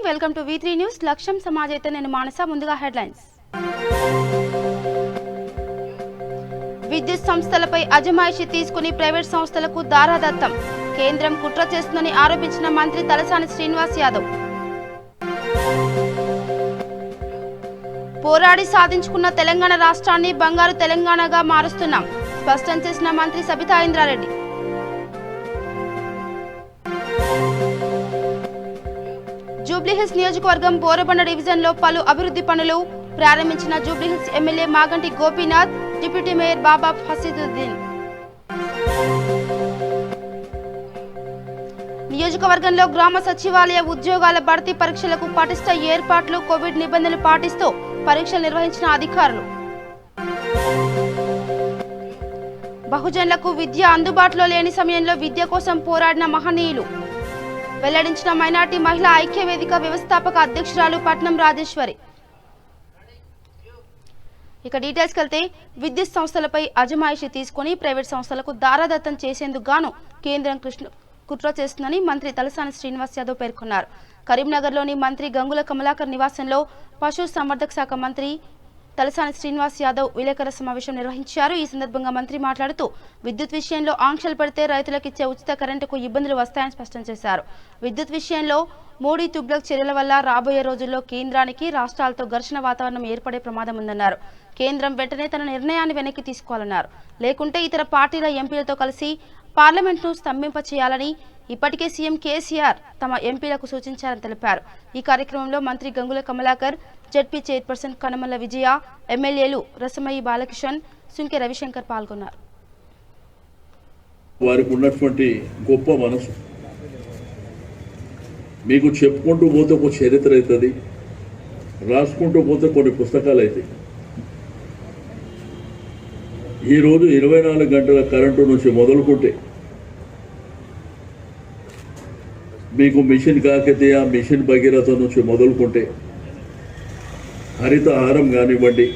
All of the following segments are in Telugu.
Welcome to V3 news. లక్ష్యం సమాజైతే నేను మానస. ముందుగా హెడ్లైన్స్. విద్యుత్ సంస్థలపై అజమాయిషీ తీసుకుని ప్రైవేట్ సంస్థలకు దారాదత్తం. కేంద్రం కుట్ర చేస్తుందని ఆరోపించిన మంత్రి తలసాని శ్రీనివాస్ యాదవ్. పోరాడి సాధించుకున్న తెలంగాణ రాష్ట్రాన్ని బంగారు తెలంగాణగా మారుస్తున్నాం స్పష్టం చేసిన మంత్రి సబితా ఇంద్రారెడ్డి. జూబ్లీహిల్స్ నియోజకవర్గం బోరబండ డివిజన్లో పలు అభివృద్ధి పనులు ప్రారంభించిన Jubilee Hills MLA Maganti Gopinath, deputy mayor Baba Fasiuddin. నియోజకవర్గంలో గ్రామ సచివాలయ ఉద్యోగాల భర్తీ పరీక్షలకు పటిష్ట ఏర్పాట్లు. కోవిడ్ నిబంధనలు పాటిస్తూ పరీక్షలు నిర్వహించిన అధికారులు. బహుజనులకు విద్య అందుబాటులో లేని సమయంలో విద్య కోసం పోరాడిన మహనీయులు వెల్లడించిన మైనార్టీ మహిళా ఐక్య వేదిక వ్యవస్థాపక అధ్యక్షురాలు పట్నం రాజేశ్వరి. ఇక డీటెయిల్స్కి వెళ్తే, విద్యుత్ సంస్థలపై అజమాయిషీ తీసుకుని ప్రైవేట్ సంస్థలకు దారాదత్తం చేసేందుకు గాను కేంద్రం కుట్ర చేస్తుందని మంత్రి తలసాని శ్రీనివాస్ యాదవ్ పేర్కొన్నారు. కరీంనగర్లోని మంత్రి గంగుల కమలాకర్ నివాసంలో పశు సంవర్ధక శాఖ మంత్రి తలసాని శ్రీనివాస్ యాదవ్ విలేకరుల సమావేశం నిర్వహించారు. ఈ సందర్భంగా మంత్రి మాట్లాడుతూ విద్యుత్ విషయంలో ఆంక్షలు పెడితే రైతులకు ఇచ్చే ఉచిత కరెంటుకు ఇబ్బందులు వస్తాయని స్పష్టం చేశారు. విద్యుత్ విషయంలో మోడీ తుగ్లక్ చర్యల వల్ల రాబోయే రోజుల్లో కేంద్రానికి రాష్ట్రాలతో ఘర్షణ వాతావరణం ఏర్పడే ప్రమాదం ఉందన్నారు. కేంద్రం వెంటనే తన నిర్ణయాన్ని వెనక్కి తీసుకోవాలన్నారు. లేకుంటే ఇతర పార్టీల ఎంపీలతో కలిసి పార్లమెంట్ను స్తంభింపచేయాలని ఇప్పటికే సీఎం కేసీఆర్ తమ ఎంపీలకు సూచించారని తెలిపారు. ఈ కార్యక్రమంలో మంత్రి గంగుల కమలాకర్, జెడ్పీ చైర్పర్సన్ కనమల్ల విజయ, ఎమ్మెల్యేలు రసమయ్యి బాలకిషన్, సుంకె రవిశంకర్ పాల్గొన్నారు. వారికి ఉన్నటువంటి గొప్ప మనసు మీకు చెప్పుకుంటూ పోతే ఒక చరిత్ర అవుతుంది, రాసుకుంటూ పోతే కొన్ని పుస్తకాలు అవుతాయి. ఈరోజు 24 గంటల కరెంటు నుంచి మొదలుకుంటే మీకు మిషన్ కాకతీయ, మిషన్ భగీరథ నుంచి మొదలుకుంటే హరితహారం కానివ్వండి,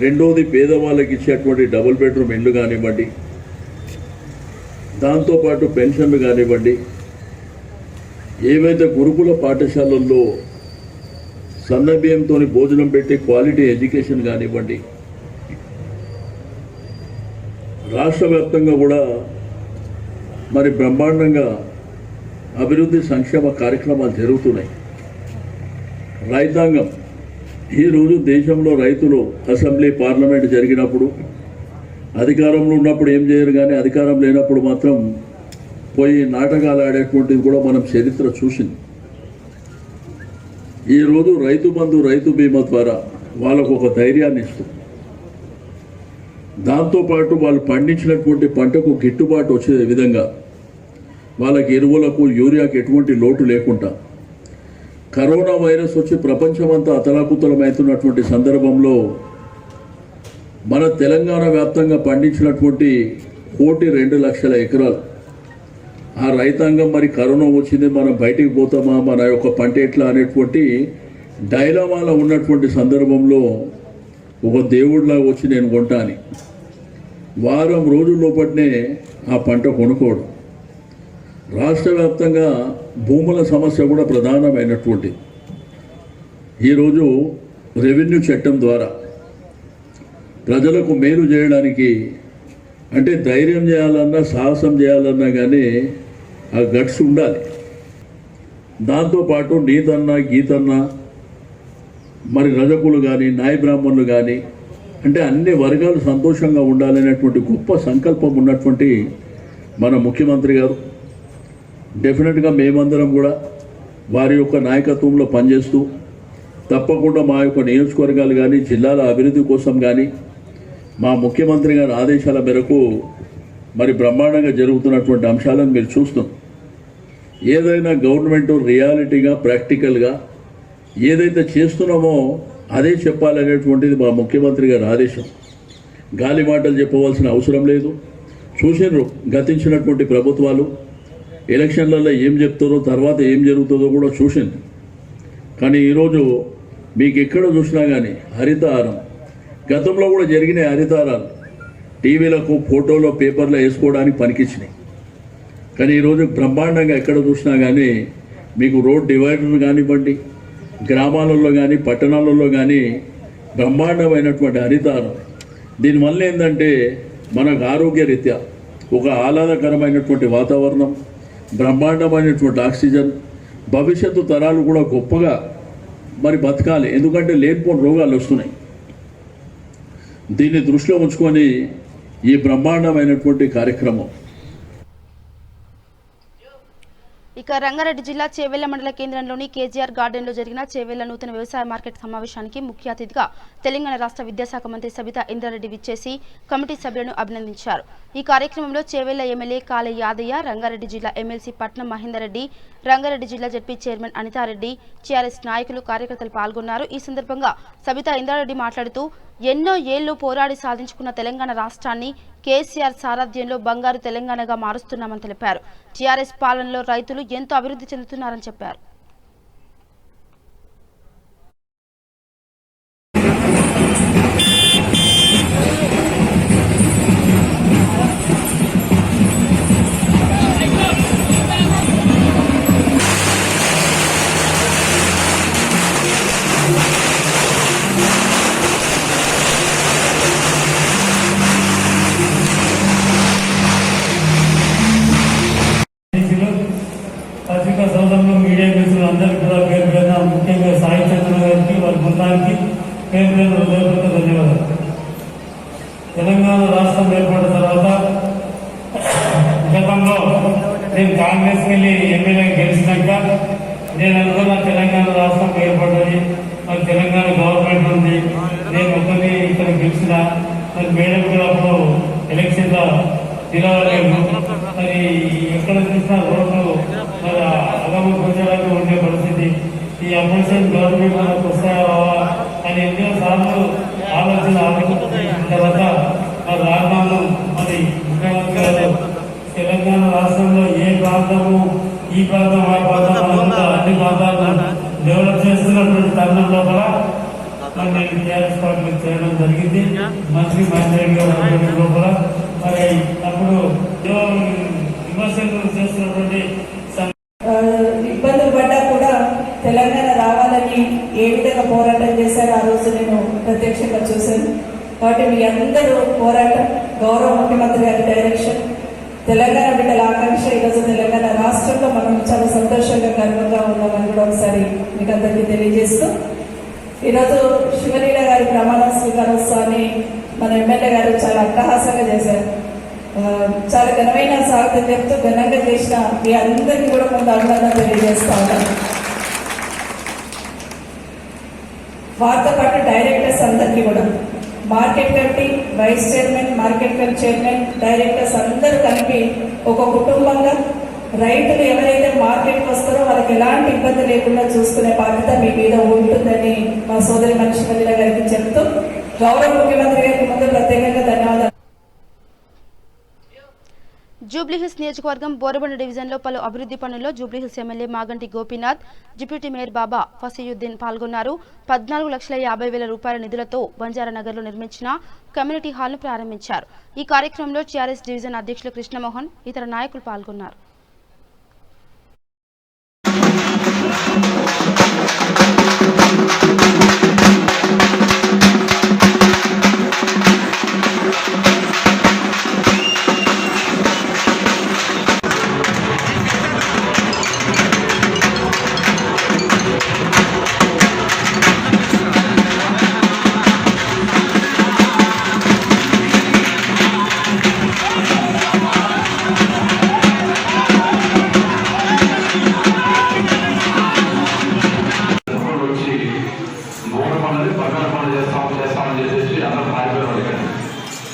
రెండోది పేదవాళ్ళకి ఇచ్చేటువంటి డబుల్ బెడ్రూమ్ ఇళ్ళు కానివ్వండి, దాంతోపాటు పెన్షన్లు కానివ్వండి, ఏవైతే గురుకుల పాఠశాలల్లో సన్నబియ్యంతో భోజనం పెట్టి క్వాలిటీ ఎడ్యుకేషన్ కానివ్వండి, రాష్ట్ర వ్యాప్తంగా కూడా మరి బ్రహ్మాండంగా అభివృద్ధి సంక్షేమ కార్యక్రమాలు జరుగుతున్నాయి. రైతాంగం ఈరోజు దేశంలో రైతులు అసెంబ్లీ పార్లమెంట్ జరిగినప్పుడు అధికారంలో ఉన్నప్పుడు ఏం చేయరు, కానీ అధికారం లేనప్పుడు మాత్రం పోయి నాటకాలు ఆడేటువంటిది కూడా మనం చరిత్ర చూసింది. ఈరోజు రైతు బంధు, రైతు బీమా ద్వారా వాళ్ళకు ఒక ధైర్యాన్ని ఇస్తుంది. దాంతోపాటు వాళ్ళు పండించినటువంటి పంటకు గిట్టుబాటు వచ్చే విధంగా వాళ్ళకి ఎరువులకు, యూరియాకి ఎటువంటి లోటు లేకుండా, కరోనా వైరస్ వచ్చి ప్రపంచమంతా అతలాకుతలమవుతున్నటువంటి సందర్భంలో మన తెలంగాణ వ్యాప్తంగా పండించినటువంటి 1,02,00,000 ఎకరాలు ఆ రైతాంగం మరి కరోనా వచ్చింది, మనం బయటికి పోతామా, మన యొక్క పంట ఎట్లా అనేటువంటి డైలమాలో ఉన్నటువంటి సందర్భంలో ఒక దేవుడిలాగా వచ్చి నేను కొంటా అని వారం రోజుల్లోపటినే ఆ పంట కొనుక్కోవడం. రాష్ట్ర వ్యాప్తంగా భూముల సమస్య కూడా ప్రధానమైనటువంటి ఈరోజు రెవెన్యూ చట్టం ద్వారా ప్రజలకు మేలు చేయడానికి, అంటే ధైర్యం చేయాలన్నా, సాహసం చేయాలన్నా కానీ ఆ గట్స్ ఉండాలి. దాంతోపాటు నీతన్నా, గీతన్నా, మరి రజకులు కానీ, నాయ బ్రాహ్మణులు కానీ, అంటే అన్ని వర్గాలు సంతోషంగా ఉండాలనేటువంటి గొప్ప సంకల్పం ఉన్నటువంటి మన ముఖ్యమంత్రి గారు. డెఫినెట్గా మేమందరం కూడా వారి యొక్క నాయకత్వంలో పనిచేస్తూ తప్పకుండా మా యొక్క నియోజకవర్గాలు కానీ, జిల్లాల అభివృద్ధి కోసం కానీ మా ముఖ్యమంత్రి గారి ఆదేశాల మేరకు మరి బ్రహ్మాండంగా జరుగుతున్నటువంటి అంశాలను మీరు చూస్తాం. ఏదైనా గవర్నమెంట్ రియాలిటీగా, ప్రాక్టికల్గా ఏదైతే చేస్తున్నామో అదే చెప్పాలనేటువంటిది మా ముఖ్యమంత్రి గారి ఆదేశం. గాలి మాటలు చెప్పవలసిన అవసరం లేదు. చూసినారు గతించినటువంటి ప్రభుత్వాలు ఎలక్షన్లలో ఏం చెప్తారో, తర్వాత ఏం జరుగుతుందో కూడా చూసింది. కానీ ఈరోజు మీకు ఎక్కడ చూసినా కానీ హరితహారం, గతంలో కూడా జరిగిన హరితహారాలు టీవీలకు, ఫోటోలో, పేపర్లో వేసుకోవడానికి పనికిచ్చినాయి. కానీ ఈరోజు బ్రహ్మాండంగా ఎక్కడ చూసినా కానీ మీకు రోడ్ డివైడర్లు కానివ్వండి, గ్రామాలలో కానీ పట్టణాలలో కానీ బ్రహ్మాండమైనటువంటి హరితారం. దీనివల్ల ఏంటంటే మనకు ఆరోగ్యరీత్యా ఒక ఆహ్లాదకరమైనటువంటి వాతావరణం, బ్రహ్మాండమైనటువంటి ఆక్సిజన్, భవిష్యత్తు తరాలు కూడా గొప్పగా మరి బతకాలి. ఎందుకంటే లేనిపోని రోగాలు వస్తున్నాయి. దీన్ని దృష్టిలో ఉంచుకొని ఈ బ్రహ్మాండమైనటువంటి కార్యక్రమం. ఇక రంగారెడ్డి జిల్లా చేవెళ్ల మండల కేంద్రంలోని కేజీఆర్ గార్డెన్లో జరిగిన చేవెళ్ల నూతన వ్యవసాయ మార్కెట్ సమావేశానికి ముఖ్య అతిథిగా తెలంగాణ రాష్ట్ర విద్యాశాఖ మంత్రి సబితా ఇంద్రారెడ్డి విచ్చేసి కమిటీ సభ్యులను అభినందించారు. ఈ కార్యక్రమంలో చేవెళ్ల ఎమ్మెల్యే కాళే యాదయ్య, రంగారెడ్డి జిల్లా ఎమ్మెల్సీ పట్నం మహేందర్ రెడ్డి, రంగారెడ్డి జిల్లా జడ్పీ చైర్మన్ అనితారెడ్డి, టీఆర్ఎస్ నాయకులు, కార్యకర్తలు పాల్గొన్నారు. ఈ సందర్భంగా సబితా ఇంద్రారెడ్డి మాట్లాడుతూ ఎన్నో ఏళ్లు పోరాడి సాధించుకున్న తెలంగాణ రాష్ట్రాన్ని కేసీఆర్ సారథ్యంలో బంగారు తెలంగాణగా మారుస్తున్నామని తెలిపారు. టీఆర్ఎస్ పాలనలో రైతులు ఎంతో అభివృద్ధి చెందుతున్నారని చెప్పారు. పత్రికా సోదరులు, మీడియా మిత్రులు అందరికీ కూడా పేరు పేరున, ముఖ్యంగా సాయి చంద్ర గారికి, వారి బృందానికి పేరు పేరున హృదయపూర్వక ధన్యవాదాలు. తెలంగాణ రాష్ట్రం ఏర్పడిన తర్వాత గతంలో నేను కాంగ్రెస్ వెళ్ళి ఎమ్మెల్యే గెలిచినాక నేను అనుకున్న తెలంగాణ రాష్ట్రం ఏర్పడ్డది, మరి తెలంగాణ గవర్నమెంట్ ఉంది, నేను ఒకరిని ఇక్కడ గెలిచిన, మరి మేడం కూడా అప్పుడు ఎలక్షన్లో నిలవలేదు. మరి ఎక్కడ చూసినా రోడ్లు మరి అగమ గోచరంగా ఉండే పరిస్థితి. ఈ అపోజిషన్ గవర్నమెంట్ మనకు వస్తాయా అని ఎన్నో సార్లు ఆలోచించిన తర్వాత మరి రాజధాని మరి ముఖ్యమంత్రి గారు తెలంగాణ రాష్ట్రంలో ఏ ప్రాంతము, ఈ ప్రాంతం, ఆ ప్రాంతం అన్ని ప్రాంతాలను డెవలప్ చేస్తున్నటువంటి తరుణం లోపల మరి నేను టీఆర్ఎస్ పార్టీ చేయడం జరిగింది. మంత్రి మహేందర్ రెడ్డి గారు లోపల మరి అప్పుడు విమర్శలు చేస్తున్నటువంటి ఇబ్బందులు పడ్డా కూడా తెలంగాణ రావాలని ఏ విధంగా పోరాటం చేశారో ఆ రోజు నేను ప్రత్యక్షంగా చూశాను. కాబట్టి మీ అందరూ పోరాటం, గౌరవ ముఖ్యమంత్రి గారి డైరెక్షన్, తెలంగాణ బిడ్డల ఆకాంక్ష, ఈరోజు తెలంగాణ రాష్ట్రంలో మనం చాలా సంతోషంగా గర్వంగా ఉన్నామని కూడా ఒకసారి మీకు అందరికీ తెలియజేస్తూ, ఈరోజు శివలీల గారి ప్రమాణ స్వీకారోత్సవాన్ని మన ఎమ్మెల్యే గారు చాలా అట్టహాసంగా చేశారు. చాలా ఘనమైన స్వాగతం చెప్తూ ఘనంగా చేసిన మీ అందరికీ కూడా ముందు అభినందన తెలియజేస్తా ఉన్నాను. వారితో పాటు డైరెక్టర్స్ అందరికీ కూడా, market committee vice chairman, market committee chairman, directors అందరూ కలిపి ఒక కుటుంబంగా రైతులు ఎవరైతే మార్కెట్కి వస్తారో వాళ్ళకి ఎలాంటి ఇబ్బంది లేకుండా చూసుకునే బాధ్యత మీ మీద ఉంటుందని మా సోదరి మనిషి మల్లిల గారికి చెప్తూ, గౌరవ ముఖ్యమంత్రి గారికి ముందు ప్రత్యేకంగా ధన్యవాదాలు. జూబ్లీహిల్స్ నియోజకవర్గం బోరబండ డివిజన్లో పలు అభివృద్ధి పనుల్లో Jubilee Hills MLA Maganti Gopinath, deputy mayor Baba Fasiuddin పాల్గొన్నారు. 14,50,000 రూపాయల నిధులతో బంజారానగర్లో నిర్మించిన కమ్యూనిటీ హాల్ను ప్రారంభించారు. ఈ కార్యక్రమంలో టీఆర్ఎస్ డివిజన్ అధ్యక్షులు కృష్ణమోహన్, ఇతర నాయకులు పాల్గొన్నారు.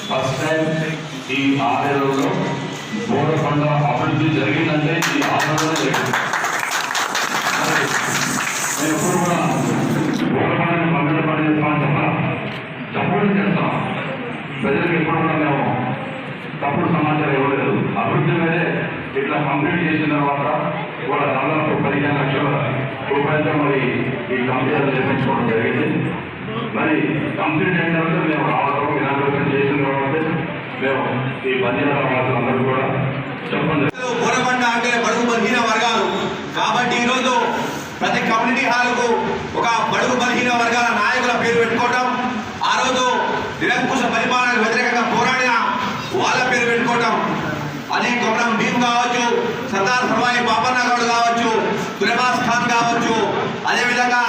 ఫస్ట్ టైం ఈ 6 ఏళ్లలో బోరబండ అభివృద్ధి జరిగిందంటే ఈ 6 ఏళ్లలో జరిగింది. నేను ఎప్పుడు కూడా బోరబండని బంగారు పని చేస్తామని చెప్పడం చేస్తాం. ప్రజలకు ఎప్పుడు కూడా మేము తప్పుడు సమాచారం ఇవ్వలేదు. అభివృద్ధి మీదే ఇట్లా కంప్లీట్ చేసిన తర్వాత కూడా దాదాపు 15 లక్షల రూపాయలతో మరి ఈ కంపెనీలు నిర్మించుకోవడం జరిగింది. మరి కంప్లీట్ అయిన తర్వాత మేము రావడం, ఇనాగ్రేషన్ చేసిన తర్వాత మేము ఈ బంజారా వాసులందరూ కూడా చెప్పండి. బోరబండ అంటే బడుగు బలహీన వర్గాలు కాబట్టి ఈరోజు ప్రతి కమ్యూనిటీ హాల్కు ఒక బడుగు బలహీన వర్గాల నాయకుల పేరు పెట్టుకోవటం, ఆ రోజు నిరంకుశ పరిపాలనకు వ్యతిరేకంగా పోరాడిన వాళ్ళ పేరు పెట్టుకోవటం, అది కొమరం భీమ్ కావచ్చు, సర్దార్ సర్వాయి బాపన్న గౌడ్ కావచ్చు, సురేబాస్ ఖాన్ కావచ్చు, అదేవిధంగా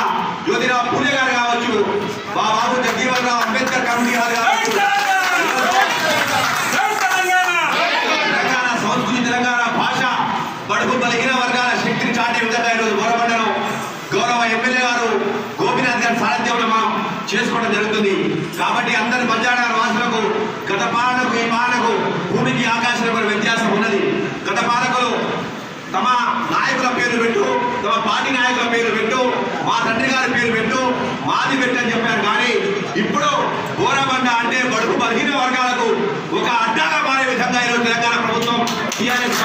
జ్యోతిరావు పూలే గారు కావచ్చు, బాబు జగజీవన్ రావు అంబేద్కర్ కమ్యూనిటీ హాల్ కావచ్చు, తెలంగాణ సంస్కృతి, తెలంగాణ భాష, బడుగు బలహీన వర్గాల శక్తిని చాటే విధంగా ఈరోజు గౌరవమండలం గౌరవ ఎమ్మెల్యే గారు గోపీనాథ్ గారి సారథ్యంలో మనం చేసుకోవడం జరుగుతుంది. కాబట్టి అందరి బంజారానగర్ వాసులకు గత పాలనకు ఈ పాలనకు భూమికి ఆకాశానికి వ్యత్యాసం ఉన్నది. గత పాలకులు తమ నాయకుల పేరు పెట్టు, తమ పార్టీ నాయకుల పేరు పెట్టు, మా తండ్రి గారి పేరు పెట్టు, మాది పెట్టు అని చెప్పారు. కానీ ఇప్పుడు బోరబండ అంటే బడుగు బలహీన వర్గాలకు ఒక అడ్డాగా మారే విధంగా ఈరోజు తెలంగాణ ప్రభుత్వం టీఆర్ఎస్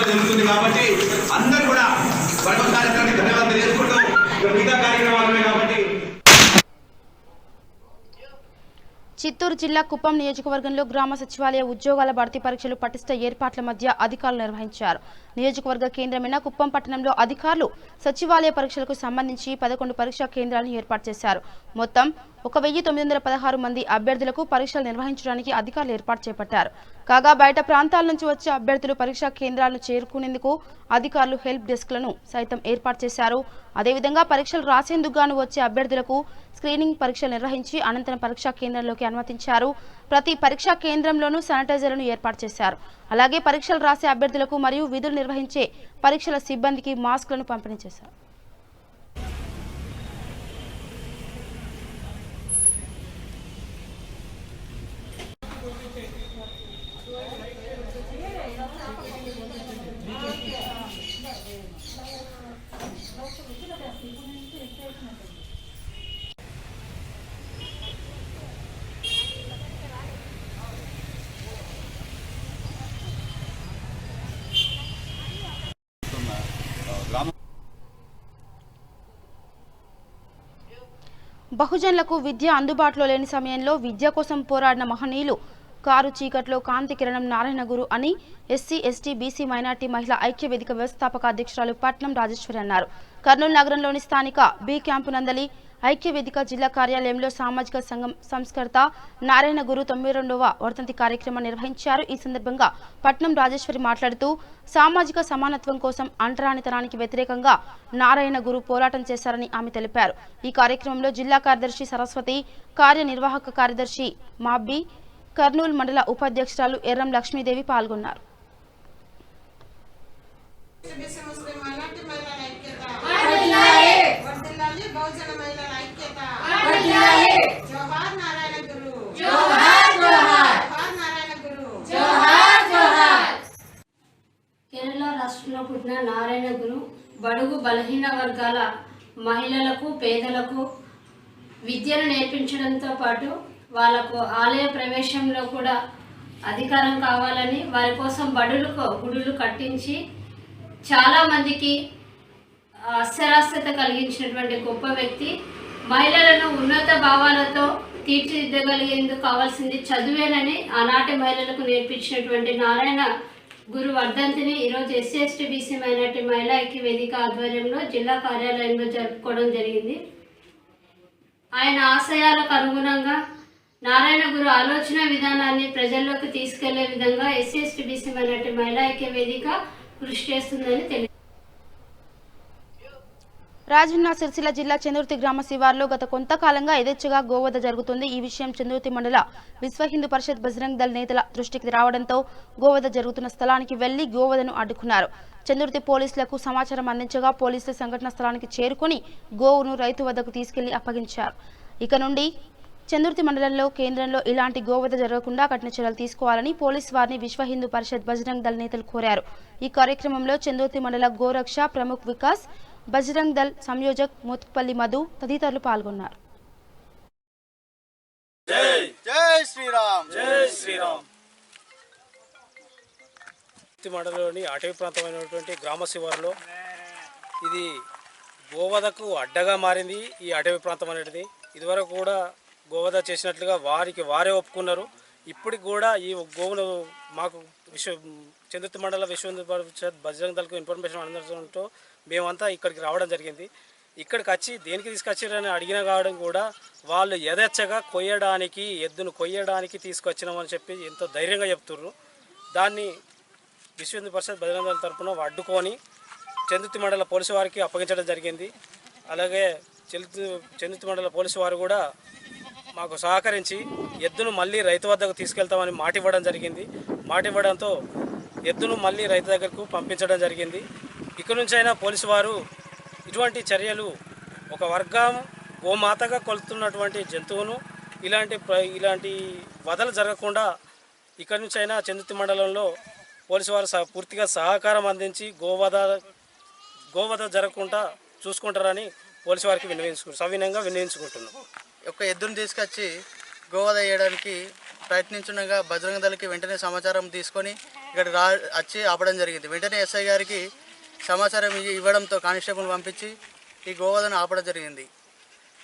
జరుగుతుంది. కాబట్టి అందరూ కూడా మరొకసారి ధన్యవాదాలు తెలియజేసుకుంటూ మిగతా కార్యక్రమాలు కాబట్టి చిత్తూరు జిల్లా కుప్పం నియోజకవర్గంలో గ్రామ సచివాలయ ఉద్యోగాల భర్తీ పరీక్షలు పటిష్ట ఏర్పాట్ల మధ్య అధికారులు నిర్వహించారు. నియోజకవర్గ కేంద్రమైన కుప్పం పట్టణంలో అధికారులు సచివాలయ పరీక్షలకు సంబంధించి 11 పరీక్షా కేంద్రాలను ఏర్పాటు చేశారు. మొత్తం 1916 మంది అభ్యర్థులకు పరీక్షలు నిర్వహించడానికి అధికారులు ఏర్పాటు చేపట్టారు. కాగా బయట ప్రాంతాల నుంచి వచ్చే అభ్యర్థులు పరీక్షా కేంద్రాలను చేరుకునేందుకు అధికారులు హెల్ప్ డెస్క్లను సైతం ఏర్పాటు చేశారు. అదేవిధంగా పరీక్షలు రాసేందుకు గాను వచ్చే అభ్యర్థులకు స్క్రీనింగ్ పరీక్షలు నిర్వహించి అనంతరం పరీక్షా కేంద్రంలోకి అనుమతించారు. ప్రతి పరీక్షా కేంద్రంలోనూ శానిటైజర్లను ఏర్పాటు చేశారు. అలాగే పరీక్షలు రాసే అభ్యర్థులకు మరియు విధులు నిర్వహించే పరీక్షల సిబ్బందికి మాస్కులను పంపిణీ చేశారు. బహుజనులకు విద్య అందుబాటులో లేని సమయంలో విద్య కోసం పోరాడిన మహనీయులు కారు చీకట్లో కాంతి కిరణం నారాయణ గురు అని ఎస్సీ, ఎస్టీ, బీసీ, మైనార్టీ మహిళా ఐక్య వేదిక వ్యవస్థాపక అధ్యక్షురాలు పట్నం రాజేశ్వరి అన్నారు. కర్నూలు నగరంలోని స్థానిక బి క్యాంపు నందలి ఐక్య వేదిక జిల్లా కార్యాలయంలో సామాజిక సంఘం సంస్కర్త నారాయణ గురు 92వ వర్ధంతి కార్యక్రమాన్ని నిర్వహించారు. ఈ సందర్భంగా పట్నం రాజేశ్వరి మాట్లాడుతూ సామాజిక సమానత్వం కోసం అంటరానితనానికి వ్యతిరేకంగా నారాయణ గురు పోరాటం చేశారని ఆమె తెలిపారు. ఈ కార్యక్రమంలో జిల్లా కార్యదర్శి సరస్వతి, కార్యనిర్వాహక కార్యదర్శి మాబ్బి, కర్నూలు మండల ఉపాధ్యక్షురాలు ఎర్రం లక్ష్మీదేవి పాల్గొన్నారు. కేరళ రాష్ట్రంలో పుట్టిన నారాయణ గురు బడుగు బలహీన వర్గాల మహిళలకు, పేదలకు విద్యను నేర్పించడంతో పాటు వాళ్ళకు ఆలయ ప్రవేశంలో కూడా అధికారం కావాలని వారి కోసం గుడులు కట్టించి చాలామందికి అక్షరాస్యత కలిగించినటువంటి గొప్ప వ్యక్తి. మహిళలను ఉన్నత భావాలతో తీర్చిదిద్దగలిగేందుకు కావాల్సింది చదువేనని ఆనాటి మహిళలకు నేర్పించినటువంటి నారాయణ గురు వర్ధంతిని ఈరోజు ఎస్సీ, ఎస్టీ, బీసీ, మైనార్టీ మహిళా ఐక్య వేదిక ఆధ్వర్యంలో జిల్లా కార్యాలయంలో జరుపుకోవడం జరిగింది. ఆయన ఆశయాలకు అనుగుణంగా నారాయణ గురు ఆలోచన విధానాన్ని ప్రజల్లోకి తీసుకెళ్లే విధంగా ఎస్సీ, ఎస్టీ, బీసీ, మైనార్టీ మహిళా ఐక్య వేదిక కృషి చేస్తుందని తెలియదు. రాజన్న సిరిసిల్ల జిల్లా చందుర్తి గ్రామ శివార్లో గత కొంతకాలంగా యథేచ్ఛగా గోవధ జరుగుతుంది. ఈ విషయం చందుర్తి మండల విశ్వ హిందూ పరిషత్ బజరంగ్ దళ్ నేతల దృష్టికి రావడంతో గోవధ జరుగుతున్న స్థలానికి వెళ్లి గోవధను అడ్డుకున్నారు. చందుర్తి పోలీసులకు సమాచారం అందించగా పోలీసులు సంఘటన స్థలానికి చేరుకుని గోవును రైతు వద్దకు తీసుకెళ్లి అప్పగించారు. ఇక నుండి చందుర్తి మండలంలో కేంద్రంలో ఇలాంటి గోవధ జరగకుండా కఠిన చర్యలు తీసుకోవాలని పోలీసు వారిని విశ్వ హిందూ పరిషత్ బజరంగ్ దళ్ నేతలు కోరారు. ఈ కార్యక్రమంలో చందుర్తి మండల గోరక్ష ప్రముఖ్ వికాస్, బజరంగ్ దళ్ సంయోజక్ మోత్పల్లి మధు తదితరులు పాల్గొన్నారు. మండలంలోని అటవీ ప్రాంతమైనటువంటి గ్రామ శివారులో ఇది గోవధకు అడ్డగా మారింది. ఈ అటవీ ప్రాంతం అనేది ఇదివరకు కూడా గోవధ చేసినట్లుగా వారే ఒప్పుకున్నారు. ఇప్పటికి కూడా ఈ గోవును మాకు చందుర్తి మండల విశ్వ హిందూ పరిషత్ బజరంగ్ దళకు ఇన్ఫర్మేషన్ అందడంతో మేమంతా ఇక్కడికి రావడం జరిగింది. ఇక్కడికి వచ్చి దేనికి తీసుకొచ్చారని అడిగిన కావడం కూడా వాళ్ళు యథేచ్ఛగా ఎద్దును కొయ్యడానికి తీసుకొచ్చినామని చెప్పి ఎంతో ధైర్యంగా చెప్తున్నారు. దాన్ని విశ్వ హిందూ పరిషత్ బజరంగ్ దళ తరఫున అడ్డుకొని చందుర్తి మండల పోలీసు వారికి అప్పగించడం జరిగింది. అలాగే చందుర్తి మండల పోలీసు వారు కూడా మాకు సహకరించి ఎద్దును మళ్ళీ రైతు వద్దకు తీసుకెళ్తామని మాట ఇవ్వడం జరిగింది. మాట ఇవ్వడంతో ఎద్దును మళ్ళీ రైతు దగ్గరకు పంపించడం జరిగింది. ఇక నుంచైనా పోలీసు వారు ఇటువంటి చర్యలు ఒక వర్గం గోమాతగా కొలుతున్నటువంటి జంతువును ఇలాంటి వదలు జరగకుండా ఇక నుంచైనా చందుర్తి మండలంలో పోలీసు వారు పూర్తిగా సహకారం అందించి గోవధ జరగకుండా చూసుకుంటారని పోలీసు వారికి సవినయంగా విన్నవించుకుంటున్నాం. ఒక ఎద్దును తీసుకొచ్చి గోవధ చేయడానికి ప్రయత్నించుండగా బజరంగ దళకి వెంటనే సమాచారం తీసుకొని ఇక్కడ వచ్చి ఆపడం జరిగింది. వెంటనే ఎస్ఐ గారికి సమాచారం ఇవ్వడంతో కానిస్టేబుల్ పంపించి ఈ గోవధను ఆపడం జరిగింది.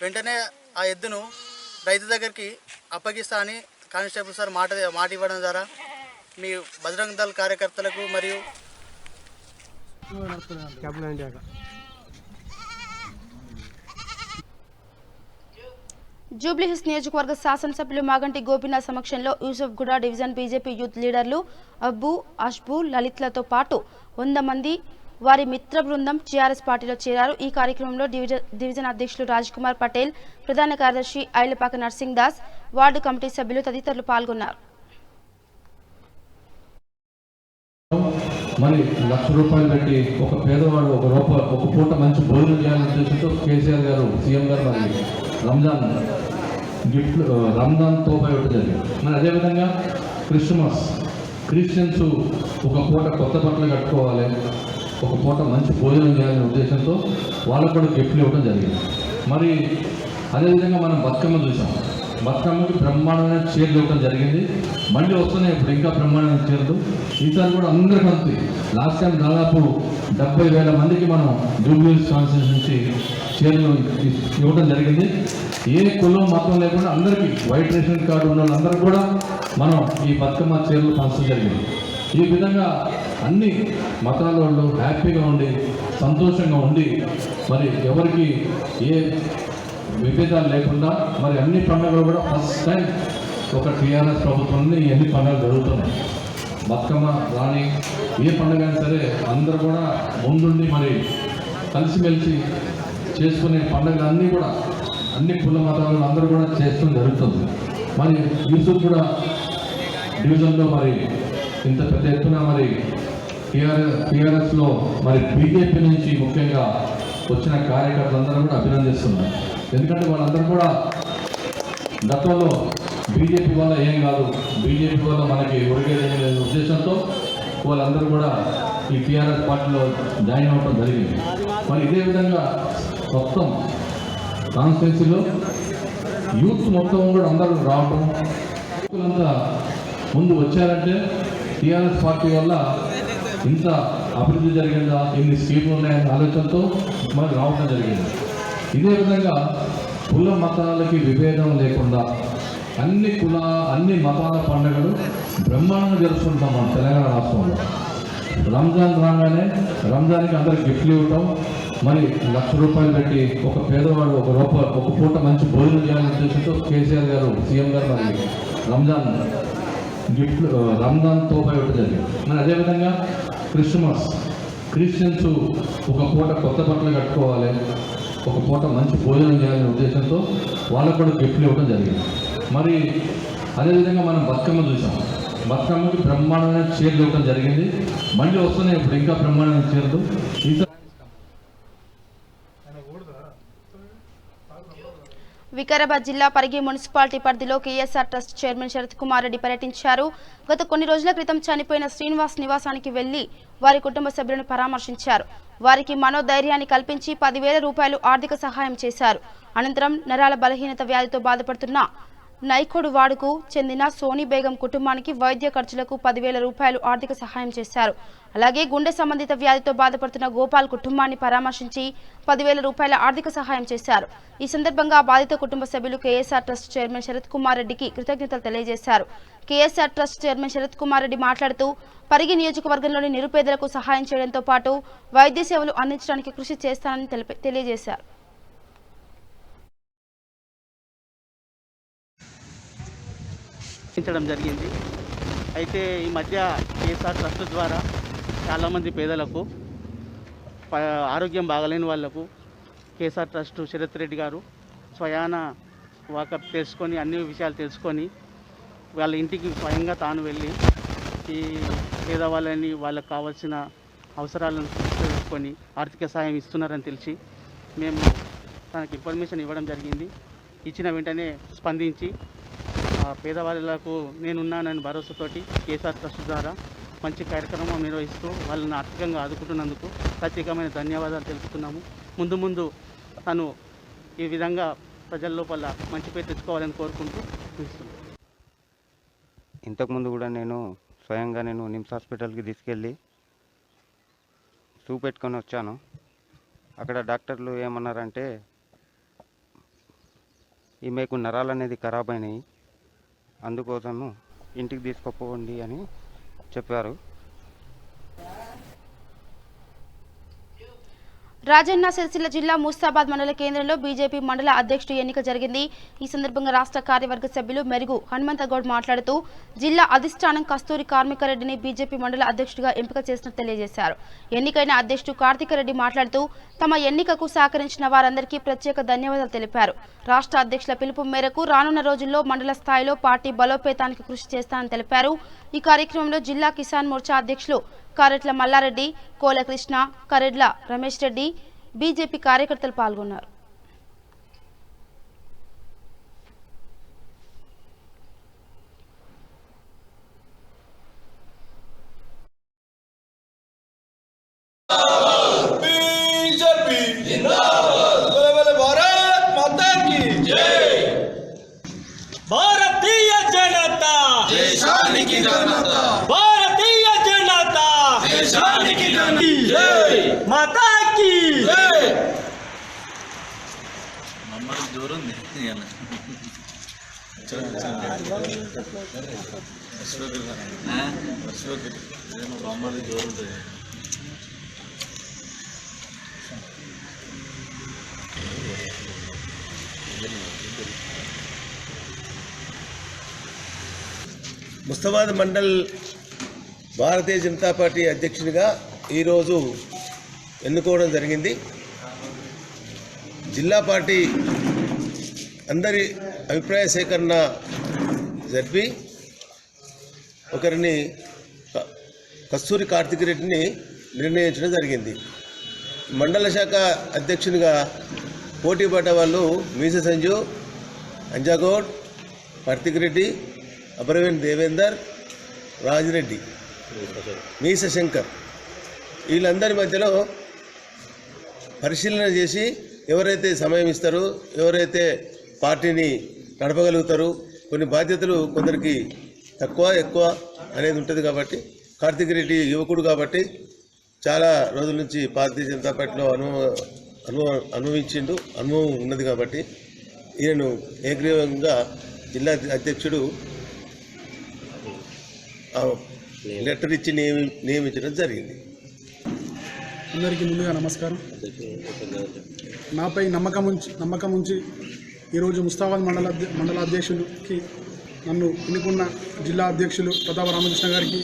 వెంటనే ఆ ఎద్దును రైతు దగ్గరికి అప్పగిస్తా అని కానిస్టేబుల్ సార్ మాట ఇవ్వడం ద్వారా మీ బజరంగ దళ కార్యకర్తలకు మరియు జూబ్లీహిల్స్ నియోజకవర్గ శాసనసభ్యులు మాగంటి గోపీనాథ్ సమక్షంలో యూసఫ్గూడ డివిజన్ బీజేపీ యూత్ లీడర్లు అబ్బు, అష్బు, లలిత్లతో పాటు 100 మంది వారి మిత్ర బృందం టీఆర్ఎస్ పార్టీలో చేరారు. ఈ కార్యక్రమంలో డివిజన్ అధ్యక్షులు రాజ్కుమార్ పటేల్, ప్రధాన కార్యదర్శి Ailapaka nursing Das, ward committee సభ్యులు తదితరులు పాల్గొన్నారు. మరి ₹1,00,000 పెట్టి ఒక పేదవాడు ఒక పూట మంచి భోజనం చేయాలనే ఉద్దేశంతో కేసీఆర్ గారు సీఎం గారు మరి రంజాన్ తోపై ఉంటుంది. మరి అదేవిధంగా క్రిస్టియన్స్ ఒక పూట కొత్త బట్టలు కట్టుకోవాలి, ఒక పూట మంచి భోజనం చేయాలనే ఉద్దేశంతో వాళ్ళకు కూడా గిఫ్ట్లు ఇవ్వడం జరిగింది. మరి అదేవిధంగా మనం బతుకమ్మ చూసాం. బతుకమ్మకి బ్రహ్మాండమైన చీరలు ఇవ్వడం జరిగింది. మళ్ళీ వస్తున్నాయి ఇప్పుడు ఇంకా బ్రహ్మాండమైన చీరలు. ఈసారి కూడా అందరూ కలిసి లాస్ట్ టైం దాదాపు 70,000 మందికి మనం జూబ్లీహిల్స్ కాన్స్టిట్యూన్సీ నుంచి చీరలు ఇవ్వడం జరిగింది. ఏ కులం మతం లేకుండా అందరికీ వైట్ రేషన్ కార్డు ఉన్న వాళ్ళందరూ కూడా మనం ఈ బతుకమ్మ చీరలు పంచడం జరిగింది. ఈ విధంగా అన్ని మతాల వాళ్ళు హ్యాపీగా ఉండి సంతోషంగా ఉండి మరి ఎవరికి ఏ విభేదాలు లేకుండా మరి అన్ని పండుగలు కూడా ఫస్ట్ టైం ఒక టీఆర్ఎస్ ప్రభుత్వంలో ఎన్ని పండుగలు జరుగుతున్నాయి. బతుకమ్మ రాని ఏ పండుగ అయినా సరే అందరూ కూడా ముందుండి మరి కలిసిమెలిసి చేసుకునే పండుగలన్నీ కూడా అన్ని కుల మతాలను అందరూ కూడా చేస్తూ జరుగుతుంది. మరి యూసుఫ్ కూడా డివిజన్లో మరి ఇంత పెద్ద ఎత్తున మరి టీఆర్ఎస్లో మరి బీజేపీ నుంచి ముఖ్యంగా వచ్చిన కార్యకర్తలందరూ కూడా అభినందిస్తున్నారు. ఎందుకంటే వాళ్ళందరూ కూడా గతంలో బీజేపీ వల్ల ఏం కాదు, బీజేపీ వల్ల మనకి ఒరిగేదేమీ లేని ఉద్దేశంతో వాళ్ళందరూ కూడా ఈ టీఆర్ఎస్ పార్టీలో జాయిన్ అవ్వడం జరిగింది. మరి ఇదే విధంగా మొత్తం కాన్స్టిట్యున్సీలో యూత్ మొత్తం కూడా అందరూ రావటం, అంతా ముందు వచ్చారంటే టీఆర్ఎస్ పార్టీ వల్ల ఇంత అభివృద్ధి జరిగిందా, ఇన్ని స్కీములు ఉన్నాయనే ఆలోచనతో మనకు రావడం జరిగింది. ఇదే విధంగా కుల మతాలకి విభేదం లేకుండా అన్ని మతాల పండుగలు బ్రహ్మాండంగా జరుపుకుంటాం మన తెలంగాణ రాష్ట్రంలో. రంజాన్ రాగానే రంజాన్కి అందరికి గిఫ్ట్లు ఇవ్వటం, మరి ₹1,00,000 పెట్టి ఒక పేదవాడు ఒక పూట మంచి భోజనం చేయాలనే ఉద్దేశంతో కేసీఆర్ గారు సీఎం గారు మరి రంజాన్ తోపై ఒకటి జరిగింది. మరి అదేవిధంగా క్రిస్టియన్స్ ఒక పూట కొత్త బట్టలు కట్టుకోవాలి, ఒక పూట మంచి భోజనం చేయాలనే ఉద్దేశంతో వాళ్ళకు కూడా గిఫ్ట్లు ఇవ్వడం జరిగింది. మరి అదేవిధంగా మనం బతుకమ్మ చూసాం. బతుకమ్మకి బ్రహ్మాండమైన చీరలు ఇవ్వడం జరిగింది. మళ్ళీ వస్తున్నాయి ఇప్పుడు ఇంకా బ్రహ్మాండమైన చీరలు. వికారాబాద్ జిల్లా పరిగి మున్సిపాలిటీ పరిధిలో KSR trust chairman Sharath Kumar Reddy పర్యటించారు. గత కొన్ని రోజుల క్రితం చనిపోయిన శ్రీనివాస్ నివాసానికి వెళ్లి వారి కుటుంబ సభ్యులను పరామర్శించారు. వారికి మనోధైర్యాన్ని కల్పించి ₹10,000 ఆర్థిక సహాయం చేశారు. అనంతరం నరాల బలహీనత వ్యాధితో బాధపడుతున్న నైకోడు వాడుకు చెందిన సోనీ బేగం కుటుంబానికి వైద్య ఖర్చులకు 10,000 రూపాయలు ఆర్థిక సహాయం చేశారు. అలాగే గుండె సంబంధిత వ్యాధితో బాధపడుతున్న గోపాల్ కుటుంబాన్ని పరామర్శించి 10,000 రూపాయల ఆర్థిక సహాయం చేశారు. ఈ సందర్భంగా బాధిత కుటుంబ సభ్యులు KSR trust chairman Sharath Kumar రెడ్డికి కృతజ్ఞతలు తెలియజేశారు. KSR trust chairman Sharath Kumar Reddy మాట్లాడుతూ పరిగి నియోజకవర్గంలోని నిరుపేదలకు సహాయం చేయడంతో పాటు వైద్య సేవలు అందించడానికి కృషి చేస్తానని తెలియజేశారు. జరిగింది. అయితే ఈ మధ్య కేఎస్ఆర్ ట్రస్ట్ ద్వారా చాలామంది పేదలకు ఆరోగ్యం బాగలేని వాళ్లకు కేఎస్ఆర్ ట్రస్ట్ శరత్ రెడ్డి గారు స్వయాన వాకప్ తెలుసుకొని అన్ని విషయాలు తెలుసుకొని వాళ్ళ ఇంటికి స్వయంగా తాను వెళ్ళి ఈ పేదవాళ్ళని వాళ్ళకు కావాల్సిన అవసరాలను తెలుసుకొని ఆర్థిక సహాయం ఇస్తున్నారని తెలిసి మేము తనకి ఇన్ఫర్మేషన్ ఇవ్వడం జరిగింది. ఇచ్చిన వెంటనే స్పందించి పేదవాళ్ళకు నేనున్నానని భరోసాతోటి కేఎస్ఆర్ ట్రస్ట్ ద్వారా మంచి కార్యక్రమం నిర్వహిస్తూ వాళ్ళని ఆర్థికంగా ఆదుకుంటున్నందుకు ప్రత్యేకమైన ధన్యవాదాలు తెలుపుతున్నాము. ముందు ముందు తను ఈ విధంగా ప్రజల లోపల మంచి పేరు తెచ్చుకోవాలని కోరుకుంటూ చూస్తున్నాను. ఇంతకుముందు కూడా నేను స్వయంగా నిమ్స్ హాస్పిటల్కి తీసుకెళ్ళి చూపెట్టుకొని వచ్చాను. అక్కడ డాక్టర్లు ఏమన్నారంటే ఈమెకు నరాలు అనేది ఖరాబ్ అయినాయి, అందుకోసము ఇంటికి తీసుకుపోండి అని చెప్పారు. రాజన్న సిరిసిల్ల జిల్లా ముస్తాబాద్ మండల కేంద్రంలో బీజేపీ మండల అధ్యక్షుడు ఎన్నిక జరిగింది. ఈ సందర్భంగా రాష్ట్ర కార్యవర్గ సభ్యులు మెరుగు హనుమంతగౌడ్ మాట్లాడుతూ జిల్లా అధిష్టానం కస్తూరి కార్మికరెడ్డిని బీజేపీ మండల అధ్యక్షుడిగా ఎంపిక చేసినట్టు తెలియజేశారు. ఎన్నికైన అధ్యక్షుడు కార్తికరెడ్డి మాట్లాడుతూ తమ ఎన్నికకు సహకరించిన వారందరికీ ప్రత్యేక ధన్యవాదాలు తెలిపారు. రాష్ట్ర అధ్యక్షుల పిలుపు మేరకు రానున్న రోజుల్లో మండల స్థాయిలో పార్టీ బలోపేతానికి కృషి చేస్తానని తెలిపారు. ఈ కార్యక్రమంలో జిల్లా కిసాన్ మోర్చా అధ్యక్షులు కరెట్ల మల్లారెడ్డి, కోలకృష్ణ, కరెడ్ల రమేష్ రెడ్డి, బీజేపీ కార్యకర్తలు పాల్గొన్నారు. భారతీయ జనతా దేశానికి జనతా, భారతీయ జనతా దేశానికి జై మాతా కీ జై. మమ్మల్ని జోరుంది మమ్మల్ని జోరుంది. ముస్తాబాద్ మండల్ భారతీయ జనతా పార్టీ అధ్యక్షునిగా ఈరోజు ఎన్నుకోవడం జరిగింది. జిల్లా పార్టీ అందరి అభిప్రాయ సేకరణ జరిపి ఒకరిని కస్తూరి కార్తికరెడ్డిని నిర్ణయించడం జరిగింది. మండల శాఖ అధ్యక్షునిగా పోటీ పడ్డ వాళ్ళు మీస సంజు, అంజాగౌడ్, కార్తికరెడ్డి, అబ్రవీన్ దేవేందర్, రాజిరెడ్డి, మీస శంకర్, వీళ్ళందరి మధ్యలో పరిశీలన చేసి ఎవరైతే సమయం ఇస్తారో, ఎవరైతే పార్టీని నడపగలుగుతారో, కొన్ని బాధ్యతలు కొందరికి తక్కువ ఎక్కువ అనేది ఉంటుంది కాబట్టి, కార్తిక్ రెడ్డి యువకుడు కాబట్టి చాలా రోజుల నుంచి భారతీయ జనతా పార్టీలో అనుభవం ఉన్నది కాబట్టి ఈయనను ఏకగ్రీవంగా జిల్లా అధ్యక్షుడు లెటర్ ఇచ్చి నియమించడం జరిగింది. అందరికీ ముందుగా నమస్కారం. నాపై నమ్మకం ఉంచి ఈరోజు ముస్తాబాద్ మండల అధ్యక్షులకి నన్ను ఎన్నుకున్న జిల్లా అధ్యక్షులు ప్రతాప రామకృష్ణ గారికి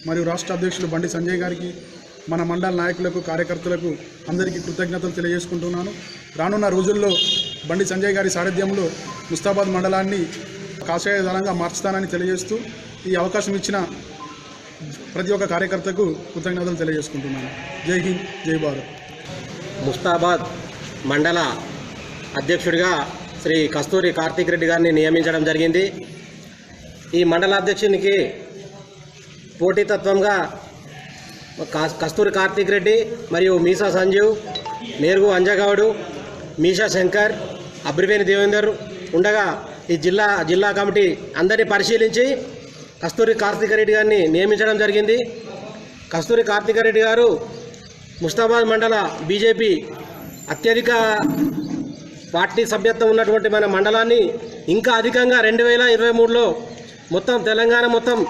మరియు రాష్ట్ర అధ్యక్షులు బండి సంజయ్ గారికి, మన మండల నాయకులకు, కార్యకర్తలకు అందరికీ కృతజ్ఞతలు తెలియజేసుకుంటున్నాను. రానున్న రోజుల్లో బండి సంజయ్ గారి సారథ్యంలో ముస్తాబాద్ మండలాన్ని కాషాయ దళంగా మార్చుతానని తెలియజేస్తూ ఈ అవకాశం ఇచ్చిన ప్రతి ఒక్క కార్యకర్తకు కృతజ్ఞతలు తెలియజేసుకుంటున్నాను. జై హింద్, జై భారత్. ముస్తాబాద్ మండల అధ్యక్షుడిగా శ్రీ కస్తూరి కార్తిక్ రెడ్డి గారిని నియమించడం జరిగింది. ఈ మండల అధ్యక్షునికి పోటీతత్వంగా కస్తూరి కార్తిక్ రెడ్డి మరియు మీసా సంజీవ్, నేరుగు అంజగౌడు, మీషా శంకర్, అబ్రివేని దేవేందర్ ఉండగా ఈ జిల్లా కమిటీ అందరినీ పరిశీలించి కస్తూరి కార్తిక్ రెడ్డి గారిని నియమించడం జరిగింది. కస్తూరి కార్తిక్ రెడ్డి గారు ముస్తాబాద్ మండల బీజేపీ అత్యధిక పార్టీ సభ్యత్వం ఉన్నటువంటి మన మండలాన్ని ఇంకా అధికంగా 2023లో మొత్తం తెలంగాణ మొత్తం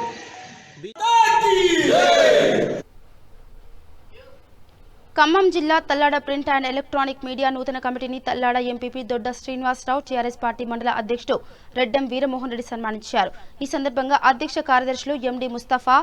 ఖమ్మం జిల్లా Tallada print and electronic media నూతన కమిటీని Tallada MPP Dodda Srinivasarao TRS party మండల అధ్యక్షుడు రెడ్డం వీరమోహన్ రెడ్డి సన్మానించారు. ఈ సందర్భంగా అధ్యక్ష కార్యదర్శులు ఎండి ముస్తఫా,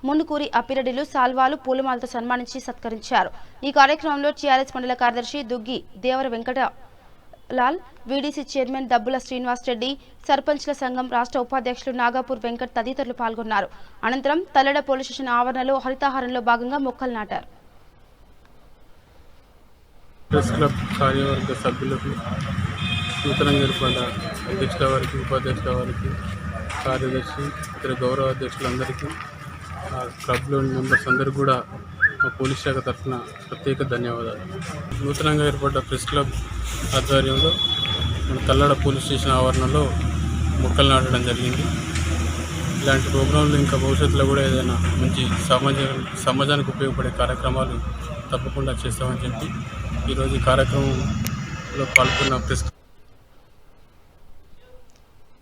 మున్కూరి అప్పిరెడ్డిలు సాల్వాలు పూలమాలతో సన్మానించి సత్కరించారు. ఈ కార్యక్రమంలో టీఆర్ఎస్ మండల కార్యదర్శి దుగ్గి దేవర వెంకటలాల్, వీడీసీ చైర్మన్ దబ్బుల శ్రీనివాస్ రెడ్డి, సర్పంచ్ల సంఘం రాష్ట్ర ఉపాధ్యక్షులు నాగాపూర్ వెంకట్ తదితరులు పాల్గొన్నారు. అనంతరం తల్లడ పోలీస్ స్టేషన్ ఆవరణలో హరితాహారంలో భాగంగా మొక్కలు నాటారు. ప్రెస్ క్లబ్ కార్యవర్గ సభ్యులకు, నూతనంగా ఏర్పడ్డ అధ్యక్షుల వారికి, ఉపాధ్యక్షుల వారికి, కార్యదర్శి, ఇతర గౌరవ అధ్యక్షులందరికీ, ఆ క్లబ్లోని మెంబర్స్ అందరికీ కూడా మా పోలీస్ శాఖ తరఫున ప్రత్యేక ధన్యవాదాలు. నూతనంగా ఏర్పడ్డ ప్రెస్ క్లబ్ ఆధ్వర్యంలో మన తల్లాడ పోలీస్ స్టేషన్ ఆవరణలో మొక్కలు నాటడం జరిగింది. ఇలాంటి ప్రోగ్రాంలు ఇంకా భవిష్యత్తులో కూడా ఏదైనా మంచి సమాజానికి ఉపయోగపడే కార్యక్రమాలు తప్పకుండా చేస్తామని చెప్పి ఈరోజు ఈ కార్యక్రమంలో పాల్గొన్న ప్రెస్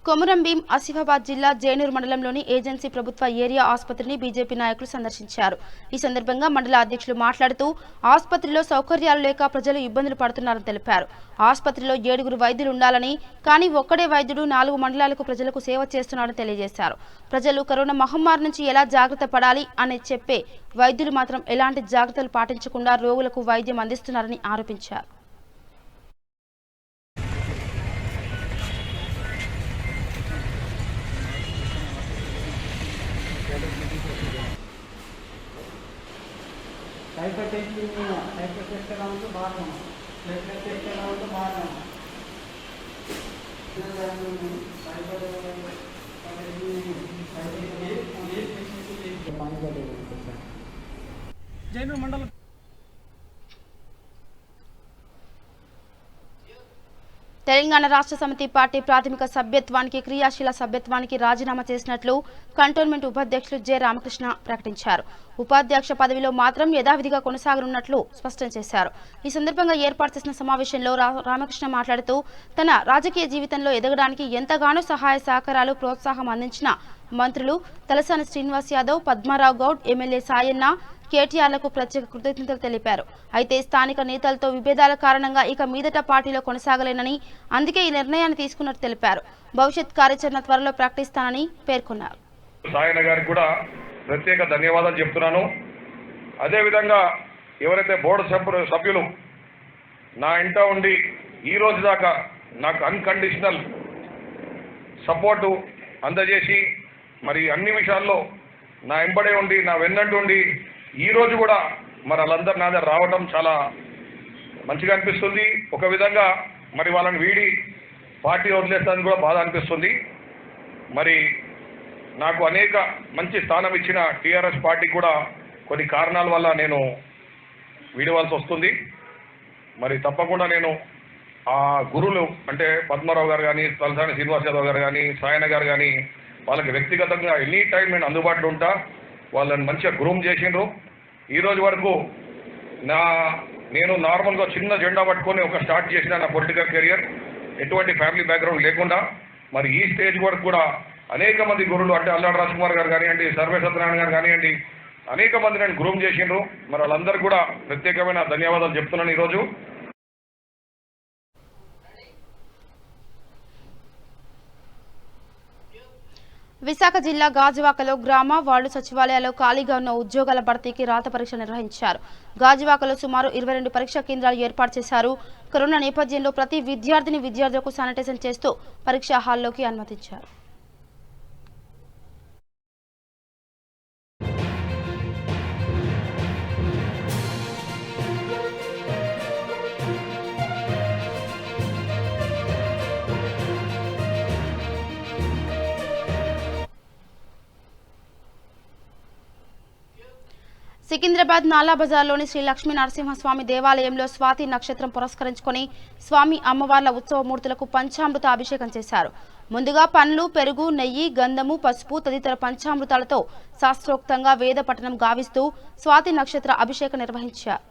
కొమురంభీం ఆసిఫాబాద్ జిల్లా జైనూర్ మండలంలోని ఏజెన్సీ ప్రభుత్వ ఏరియా ఆసుపత్రిని బీజేపీ నాయకులు సందర్శించారు. ఈ సందర్భంగా మండల అధ్యక్షులు మాట్లాడుతూ ఆసుపత్రిలో సౌకర్యాలు లేక ప్రజలు ఇబ్బందులు పడుతున్నారని తెలిపారు. ఆసుపత్రిలో 7 వైద్యులు ఉండాలని, కానీ ఒక్కడే వైద్యుడు 4 మండలాలకు ప్రజలకు సేవ చేస్తున్నారని తెలియజేశారు. ప్రజలు కరోనా మహమ్మారి నుంచి ఎలా జాగ్రత్త పడాలి అని చెప్పే వైద్యులు మాత్రం ఎలాంటి జాగ్రత్తలు పాటించకుండా రోగులకు వైద్యం అందిస్తున్నారని ఆరోపించారు. జైనూర్ మండలం తెలంగాణ రాష్ట్ర సమితి పార్టీ ప్రాథమిక సభ్యత్వానికి, క్రియాశీల సభ్యత్వానికి రాజీనామా చేసినట్లు కంటోన్మెంట్ ఉపాధ్యక్షులు జె రామకృష్ణ ప్రకటించారు. ఉపాధ్యక్ష పదవిలో మాత్రం యథావిధిగా కొనసాగనున్నట్లు స్పష్టం చేశారు. ఈ సందర్భంగా ఏర్పాటు చేసిన సమావేశంలో రామకృష్ణ మాట్లాడుతూ తన రాజకీయ జీవితంలో ఎదగడానికి ఎంతగానో సహాయ సహకారాలు, ప్రోత్సాహం అందించిన మంత్రులు తలసాని శ్రీనివాస్ యాదవ్, పద్మారావు గౌడ్, ఎమ్మెల్యే సాయన్న, కేటీఆర్లకు ప్రత్యేక కృతజ్ఞతలు తెలిపారు. అయితే స్థానిక నేతలతో విభేదాల కారణంగా ఇక మీదట పార్టీలో కొనసాగలేనని, అందుకే ఈ నిర్ణయాన్ని తీసుకున్నట్టు తెలిపారు. భవిష్యత్ కార్యాచరణ త్వరలో ప్రకటిస్తానని పేర్కొన్నారు. సాయన్న గారికి కూడా ప్రత్యేక ధన్యవాదాలు చెప్తున్నాను. అదేవిధంగా ఎవరైతే బోర్డు సభ్యులు నా ఇంట ఉండి ఈ రోజు దాకా నాకు అన్కండిషనల్ సపోర్టు అందజేసి మరి అన్ని విషయాల్లో నా వెంబడే ఉండి, నా వెన్నంటి ఉండి ఈ రోజు కూడా మరి వాళ్ళందరూ నా దగ్గర రావడం చాలా మంచిగా అనిపిస్తుంది. ఒక విధంగా మరి వాళ్ళని వీడి పార్టీ వదిలేస్తానికి కూడా బాధ అనిపిస్తుంది. మరి నాకు అనేక మంచి స్థానం ఇచ్చిన టీఆర్ఎస్ పార్టీ కూడా కొన్ని కారణాల వల్ల నేను వీడవలసి వస్తుంది. మరి తప్పకుండా నేను ఆ గురువులు అంటే పద్మారావు గారు కానీ, తలసాని శ్రీనివాస్ యాదవ్ గారు కానీ, సాయన్న గారు కానీ వాళ్ళకి వ్యక్తిగతంగా ఎనీ టైం నేను అందుబాటులో ఉంటా. వాళ్ళని మంచిగా గ్రూమ్ చేసిండ్రు. ఈ రోజు వరకు నేను నార్మల్గా చిన్న జెండా పట్టుకొని ఒక స్టార్ట్ చేసిన నా పొలిటికల్ కెరియర్, ఎటువంటి ఫ్యామిలీ బ్యాక్గ్రౌండ్ లేకుండా మరి ఈ స్టేజ్ వరకు కూడా అనేక మంది గురువులు అంటే అల్లాడి రాజ్కుమార్ గారు కానివ్వండి, సర్వే సత్యనారాయణ గారు కానివ్వండి, అనేక మంది నేను గ్రూమ్ చేసిండ్రు. మరి వాళ్ళందరూ కూడా ప్రత్యేకమైన ధన్యవాదాలు చెప్తున్నాను. ఈరోజు విశాఖ జిల్లా గాజువాకలో గ్రామ వార్డు సచివాలయాల్లో ఖాళీగా ఉన్న ఉద్యోగాల భర్తీకి రాత పరీక్ష నిర్వహించారు. గాజువాకలో సుమారు 22 పరీక్షా కేంద్రాలు ఏర్పాటు చేశారు. కరోనా నేపథ్యంలో ప్రతి విద్యార్థులకు శానిటైజేషన్ చేస్తూ పరీక్షా హాల్లోకి అనుమతించారు. సికింద్రాబాద్ నాలా బజార్లోని శ్రీ లక్ష్మీ నరసింహస్వామి దేవాలయంలో స్వాతి నక్షత్రం పురస్కరించుకొని స్వామి అమ్మవార్ల ఉత్సవమూర్తులకు పంచామృత అభిషేకం చేశారు. ముందుగా పండ్లు, పెరుగు, నెయ్యి, గంధము, పసుపు తదితర పంచామృతాలతో శాస్త్రోక్తంగా వేద పఠనం గావిస్తూ స్వాతి నక్షత్ర అభిషేకం నిర్వహించారు.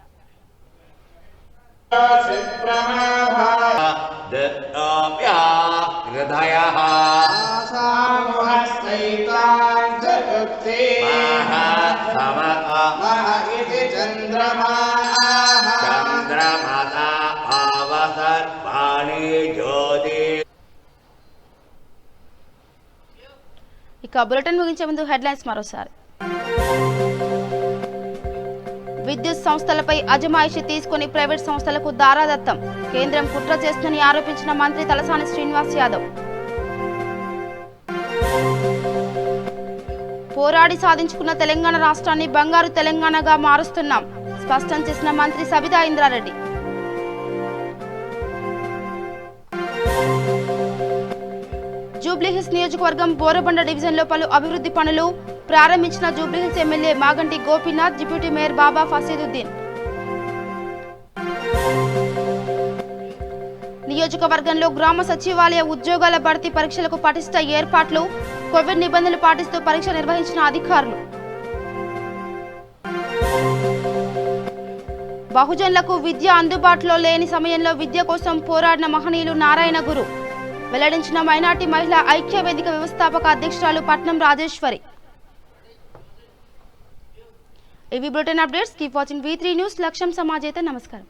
ఇక బులెటిన్ ముగించే ముందు హెడ్లైన్స్ మరోసారి. విద్యుత్ సంస్థలపై అజమాయిషీ తీసుకుని ప్రైవేట్ సంస్థలకు దారాదత్తం, కేంద్రం కుట్ర చేస్తుందని ఆరోపించిన మంత్రి తలసాని శ్రీనివాస్ యాదవ్. పోరాడి సాధించుకున్న తెలంగాణ రాష్ట్రాన్ని బంగారు తెలంగాణగా మారుస్తున్నాం, స్పష్టం చేసిన మంత్రి సబితా ఇంద్రారెడ్డి. జూబ్లీహిల్స్ నియోజకవర్గం బోరబండ డివిజన్లో పలు అభివృద్ధి పనులు ప్రారంభించిన Jubilee Hills MLA Maganti Gopinath, deputy mayor Baba Fasiuddin. నియోజకవర్గంలో గ్రామ సచివాలయ ఉద్యోగాల భర్తీ పరీక్షలకు పటిష్ట ఏర్పాట్లు, కోవిడ్ నిబంధనలు పాటిస్తూ పరీక్ష నిర్వహించిన అధికారులు. బహుజనులకు విద్య అందుబాటులో లేని సమయంలో విద్య కోసం పోరాడిన మహనీయులు నారాయణ గురు, వెల్లడించిన మైనార్టీ మహిళా ఐక్య వేదిక వ్యవస్థాపక అధ్యక్షురాలు పట్నం రాజేశ్వరి. ఇవి bulletin updates. Keep watching V3 news. లక్ష్యం సమాజైతే. నమస్కారం.